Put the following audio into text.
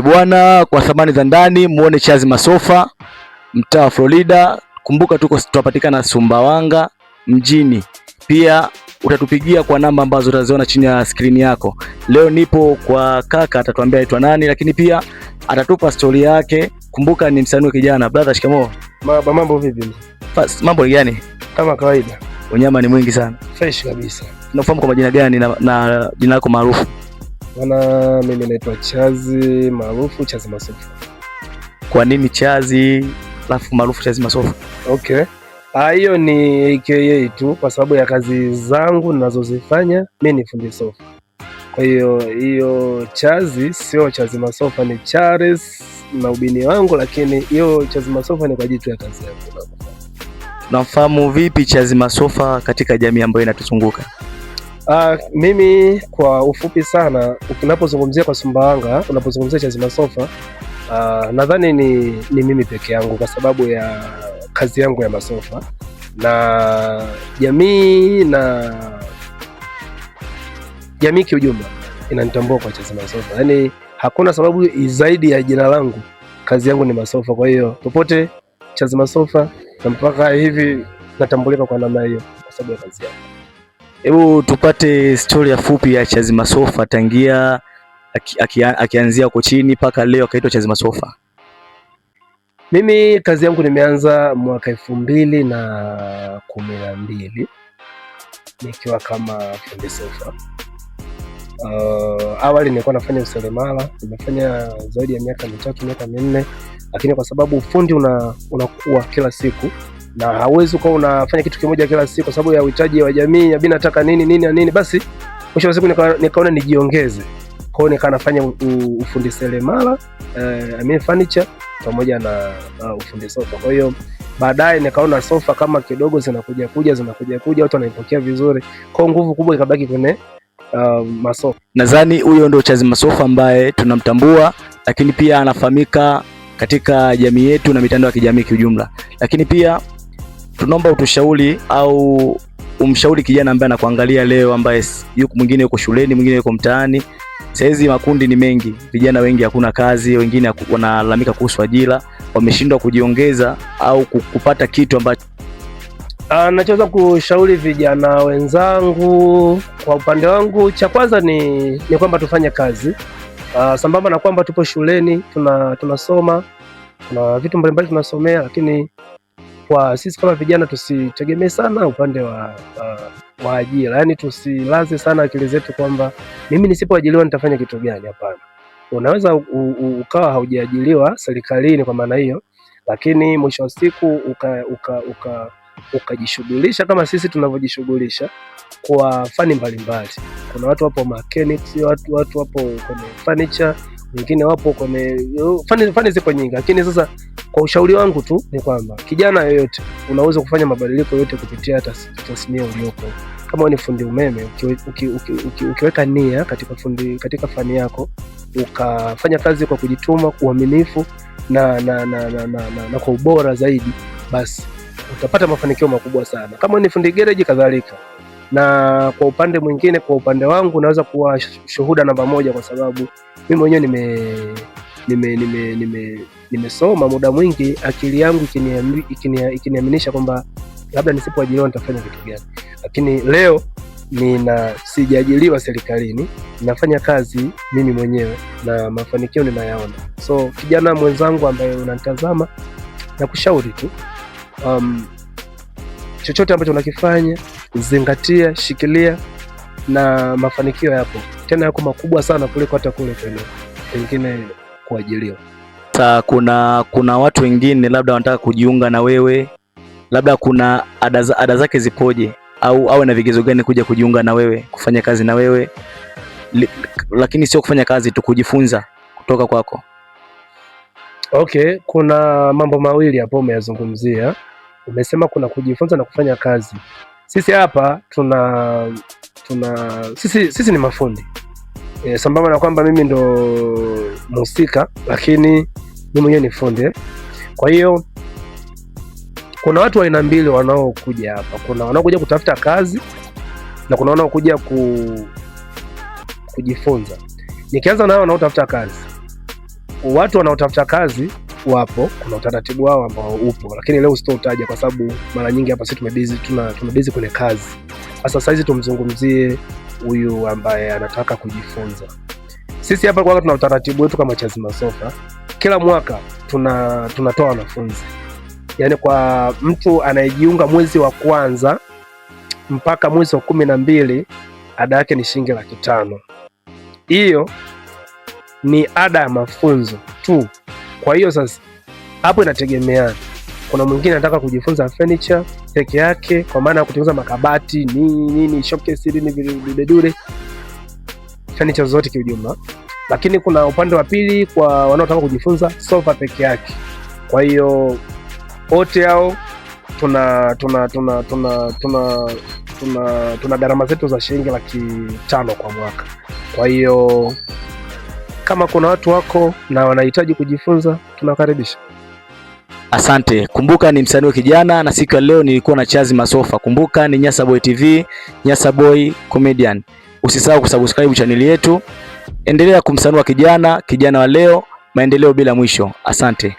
Bwana, kwa thamani za ndani muone Chazi Masofa, mtaa wa Florida. Kumbuka tunapatikana Sumbawanga mjini. Pia utatupigia kwa namba ambazo utaziona chini ya skrini yako. Leo nipo kwa kaka, atatuambia aitwa nani, lakini pia atatupa story yake. Kumbuka ni msanii kijana. Brother, shikamoo. Mambo vipi? Mambo gani? Kama kawaida. Unyama ni mwingi sana. Fresh kabisa. Unafahamu kwa majina gani na jina lako maarufu? Bwana, mimi naitwa Chazi maarufu Chazi Masofa. Kwa nini Chazi alafu maarufu Chazi Masofa? Okay. Hiyo ni AKA tu kwa sababu ya kazi zangu ninazozifanya. Mimi ni fundi sofa. Kwa hiyo Chazi sio Chazi Masofa, ni Charles na ubini wangu, lakini hiyo Chazi Masofa ni kwa jitu ya kazi yangu. Unafahamu vipi Chazi Masofa katika jamii ambayo inatuzunguka? Mimi kwa ufupi sana, unapozungumzia kwa Sumbawanga, unapozungumzia Chazi Masofa, nadhani ni mimi peke yangu kwa sababu ya kazi yangu ya masofa, na jamii kiujumla inanitambua kwa Chazi Masofa. Yaani hakuna sababu zaidi ya jina langu, kazi yangu ni masofa. Kwa hiyo popote Chazi Masofa, na mpaka hivi natambulika kwa namna hiyo kwa sababu ya kazi yangu. Hebu tupate story ya fupi ya Chazi Masofa tangia akianzia huko chini mpaka leo akaitwa Chazi Masofa. Mimi kazi yangu nimeanza mwaka 2012 nikiwa kama fundi sofa. Awali nilikuwa nafanya useremala, nimefanya zaidi ya miaka 3 miaka 4, lakini kwa sababu ufundi unakuwa kila siku na hauwezi kuwa unafanya kitu kimoja kila siku kwa sababu ya uhitaji wa jamii, ya bina nataka nini, basi mwisho wa siku nikaona nijiongeze. Kwa hiyo nikawa nafanya ufundi seremala, furniture pamoja na ufundi sofa. Kwa hiyo baadaye nikaona sofa kama kidogo zinakuja watu wanaipokea vizuri. Kwa nguvu kubwa ikabaki kwenye masofa. Nadhani huyo ndio Chazi Masofa ambaye tunamtambua, lakini pia anafahamika katika jamii yetu na mitandao ya kijamii kiujumla. Lakini pia tunaomba utushauri au umshauri kijana ambaye anakuangalia leo, ambaye mwingine yuko shuleni, mwingine yuko mtaani. Saizi makundi ni mengi, vijana wengi hakuna kazi, wengine wanalalamika kuhusu ajira, wameshindwa kujiongeza au kupata kitu ambacho. Nachoweza kushauri vijana wenzangu kwa upande wangu, cha kwanza ni kwamba tufanye kazi. Sambamba na kwamba tupo shuleni tunasoma, kuna vitu mbalimbali tunasomea, lakini kwa sisi kama vijana tusitegemee sana upande wa ajira. Yaani tusilaze sana akili zetu kwamba mimi nisipoajiliwa nitafanya kitu gani. Hapana. Unaweza ukawa haujaajiliwa serikalini kwa maana hiyo, lakini mwisho wa siku ukajishughulisha kama sisi tunavyojishughulisha kwa fani mbalimbali. Kuna watu wapo mechanics, watu wapo kwenye furniture, wengine wapo kwenye fani ziko nyingi. Lakini sasa kwa ushauri wangu tu ni kwamba kijana yoyote unaweza kufanya mabadiliko yote kupitia tasnia uliopo. Kama ni fundi umeme, ukiweka nia katika fani yako, ukafanya kazi kwa kujituma, uaminifu na kwa ubora zaidi, basi utapata mafanikio makubwa sana. Kama ni fundi garage kadhalika. Na kwa upande mwingine, kwa upande wangu naweza kuwa shuhuda namba 1 kwa sababu mimi mwenyewe nimesoma muda mwingi, akili yangu ikiniaminisha kwamba labda nisipoajiliwa nitafanya kitu gani. Lakini leo sijaajiliwa serikalini, ninafanya kazi mimi mwenyewe na mafanikio ninayaona. So kijana mwenzangu ambaye unanitazama, na kushauri tu chochote ambacho unakifanya zingatia, shikilia, na mafanikio yapo, tena yako makubwa sana kuliko hata kule pengine kuajiliwa. Sasa kuna watu wengine labda wanataka kujiunga na wewe, labda kuna ada zake zipoje, au awe na vigezo gani kuja kujiunga na wewe, kufanya kazi na wewe, lakini sio kufanya kazi tu, kujifunza kutoka kwako? Okay, kuna mambo mawili hapo umeyazungumzia. Umesema kuna kujifunza na kufanya kazi. Sisi hapa sisi ni mafundi. Sambamba na kwamba mimi ndo mhusika, lakini mimi mwenyewe ni fundi. Kwa hiyo kuna watu wa aina mbili wanaokuja hapa. Kuna wanaokuja kutafuta kazi na kuna wanaokuja kujifunza. Nikianza na wao wanaotafuta kazi, watu wanaotafuta kazi wapo, kuna utaratibu wao ambao upo, lakini leo sitoutaja kwa sababu mara nyingi hapa sisi tumebezi kwenye kazi. Sasa hizi tumzungumzie huyu ambaye anataka kujifunza. Sisi hapa kwa tuna utaratibu wetu kama Chazima Sofa, kila mwaka tunatoa wanafunzi. Yaani kwa mtu anayejiunga mwezi wa kwanza mpaka mwezi wa 12 ada yake ni shilingi 500,000. Hiyo ni ada ya mafunzo tu. Kwa hiyo sasa hapo inategemeana. Kuna mwingine anataka kujifunza furniture peke yake, kwa maana ya kutengeneza makabati, nini, showcase, nini, videdure, furniture zote kwa ujumla. Lakini kuna upande wa pili kwa wanaotaka kujifunza sofa peke yake. Kwa hiyo wote hao tuna gharama zetu za shilingi 500,000 kwa mwaka. Kwa hiyo kama kuna watu wako na wanahitaji kujifunza, tunakaribisha. Asante. Kumbuka ni msanii kijana, na siku ya leo nilikuwa na Chazima Sofa. Kumbuka ni Nyasaboy TV, Nyasaboy Comedian. Usisahau kusubscribe channel yetu. Endelea kumsanua kijana wa leo, maendeleo bila mwisho. Asante.